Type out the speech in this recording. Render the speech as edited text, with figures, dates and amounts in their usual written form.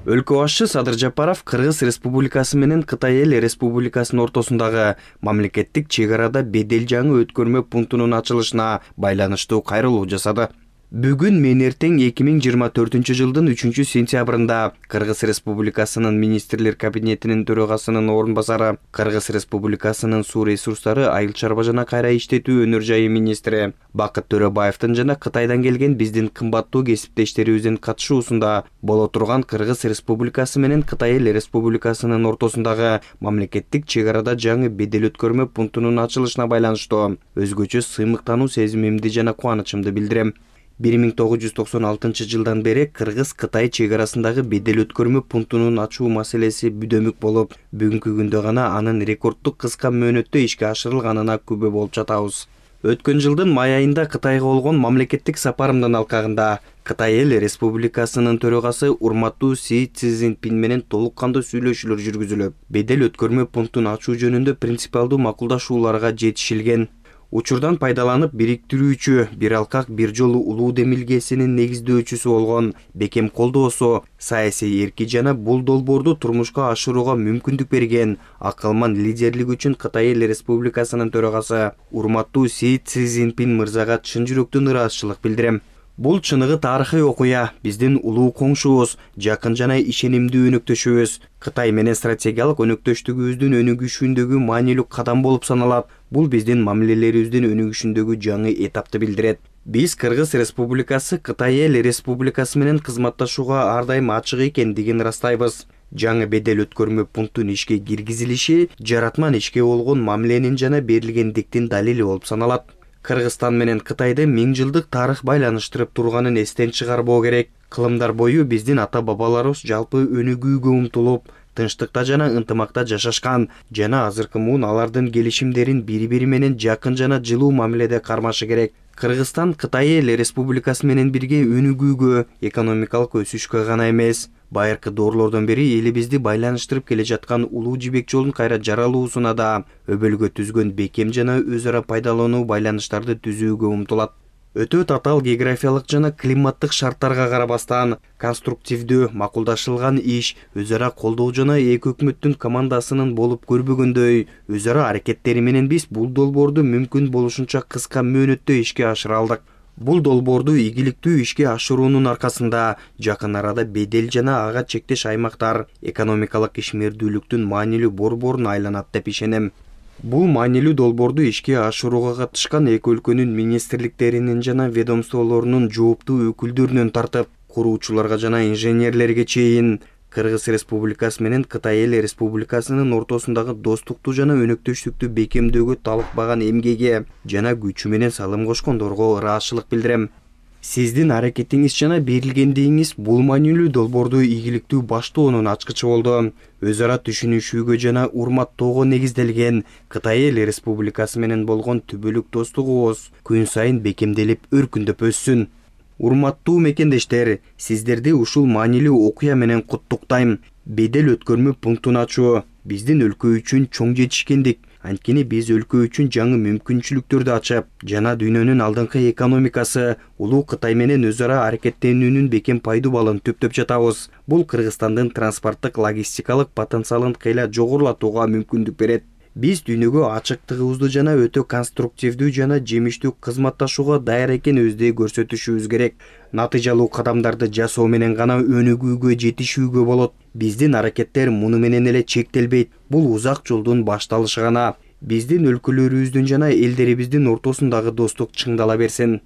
Өлкө башчы Садыр Жапаров Кыргыз Республикасы менен Кытай Эл Республикасынын ортосундагы мамлекеттик чек арада бедел жаңы өткөрмө пунктунун ачылышына байланыштуу кайрылуу жасады. Бүгүн мен эртең 2024 жылдын 3-сентябрында Кыргыз Республикасынын министрлер кабинетинин төрагасынын орун басары, Кыргыз Республикасынын суу ресурстары, айыл чарба жана кайра иштетүү өнөр жайы министри Бакыт Төрөбаевдин жана Кытайдан келген биздин кымбаттуу кесиптештерибиздин катышуусунда боло турган Кыргыз Республикасы менен Кытай Эл Республикасынын ортосундагы мамлекеттик чек арада жаңы бедел өткөрмө пунктунун ачылышына байланыштуу өзгөчө сыймыктануу сезимимди жана кубанычымды билдирем. 1996 жылдан бери Кыргыз-Кытай чек арасындагы бедел өткөрмө пунктунун ачуу маселеси бүдөмүк болуп, бүгүнкү күндө гана анын рекорддук кыска мөөнөттө ишке ашырылганына күбө болуп жатабыз. Өткөн жылдын май айында Кытайга болгон мамлекеттик сапарымдын алкагында Кытай Эл Республикасынын төрагасы урматтуу Си Цзиньпин менен толук кандуу сүйлөшүүлөр жүргүзүлүп, бедел өткөрмө пунктун ачуу жөнүндө принципиалдуу макулдашууларга жетишилген. Учурдан пайдаланып бириктирүүчү бир алкак бир жолу улуу демилгесинин негиздөөчүсү болгон Бекем колдоосу саясий эрки жана бул долбоорду турмушка ашырууга мүмкүндүк берген акылман лидерлик үчүн Кытай Эл Республикасынын төрагасы урматтуу Си Цзиньпин мырзага чын жүрөктөн ыраазычылык билдирем. Бул чыныгы тарыхый окуя, биздин улуу коңшубуз, жакын жана ишенимдүү өнөктөшүбүз. Кытай менен стратегиялык өнөктөштүгүбүздүн өнүгүшүндөгү маанилүү кадам болуп саналат. Бул биздин мамилелерибиздин өнүгүшүндөгү жаңы этапты билдирет. Биз Кыргыз Республикасы Кытай Эл Республикасы менен кызматташууга ар дайым ачык экендигин ырастайбыз. Жаңы бедел өткөрмө пунктун ишке киргизилиши жаратман ишке болгон мамиленин жана берилгендиктин далили болуп саналат. Кыргызстан менен Кытайды 1000 жылдык тарых байланыштырып турганын эстен чыгарбоо керек. Кылымдар бою биздин ата-бабаларыбыз жалпы өнүгүүгө умтулуп, тынчтыкта жана ынтымакта жашашкан жана азыркы муун алардын келишимдерин бири-бири менен жакын жана жылуу мамиледе кармашы керек. Кыргызстан Кытай Эл Республикасы менен бирге өнүгүүгө, экономикалык өсүшкө гана эмес, байыркы доорлордон бери элибизди байланыштырып келе жаткан улуу жибек жолун кайра жаралуусуна да өбөлгө түзгөн бекем жана өз ара пайдалануу байланыштарды түзүүгө умтулат. Өтө татаал географиялык жана климаттык шарттарга карабастан конструктивдүү макулдашылган иш, өз ара колдоо жана эки өкмөттүн командасынын болуп көрбөгөндөй өз ара аракеттери менен биз бул долбоорду мүмкүн болушунча кыска мөөнөттө ишке ашыра алдык. Бул долбоорду ийгиликтүү ишке ашыруунун аркасында жакын арада бедел жана ага чектеш аймактар экономикалык ишмердүүлүктүн маанилүү борборуна айланат деп ишенем. Бул маанилүү долбоорду ишке ашырууга катышкан эки өлкөнүн министрликтеринин жана ведомстволорунун жооптуу өкүлдөрүнөн тартып, куруучуларга жана инженерлерге чейин Кыргыз Республикасы менен Кытай Эл Республикасынын ортосундагы достукту жана өнөктөштүктү бекемдөөгө талыкпаган эмгеге жана күчү менен салым кошкондорго ыраазычылык билдирем. Сиздин аракетиңиз жана берилгендигиңиз бул маанилүү долбоорду ийгиликтүү баштоонун ачкычы болду. Өз ара түшүнүшүүгө жана урматтоого негизделген Кытай Эл Республикасы менен болгон түбөлүк достугубуз күн сайын бекемделип, өркүндөп өссүн. Урматтуу мекендештер, сиздерди ушул маанилүү окуя менен куттуктайм. Бедел өткөрмө пунктун ачуу биздин өлкө үчүн чоң жетишкендик. Анткени биз өлкө үчүн жаңы мүмкүнчүлүктөрдү ачып, жана дүйнөнүн алдыңкы экономикасы улуу Кытай менен өз ара аракеттенүүнүн бекем пайдуу балын төптөп жатабыз. Бул Кыргызстандын транспорттук логистикалык потенциалын кыйла жогорулатууга мүмкүндүк берет. Биз дүйнөгө ачыктыгыбызды жана өтө конструктивдүү жана жемиштүү кызматташууга даяр экенибизди көрсөтүшүбүз керек. Натыйжалуу кадамдарды жасоо менен гана өнүгүүгө жетишүүгө болот. Биздин аракеттер муну менен эле чектелбейт. Бул узак жолдун башталышы гана. Биздин өлкөлөрүбүздүн жана элдерибиздин ортосундагы достук чыңдала берсин.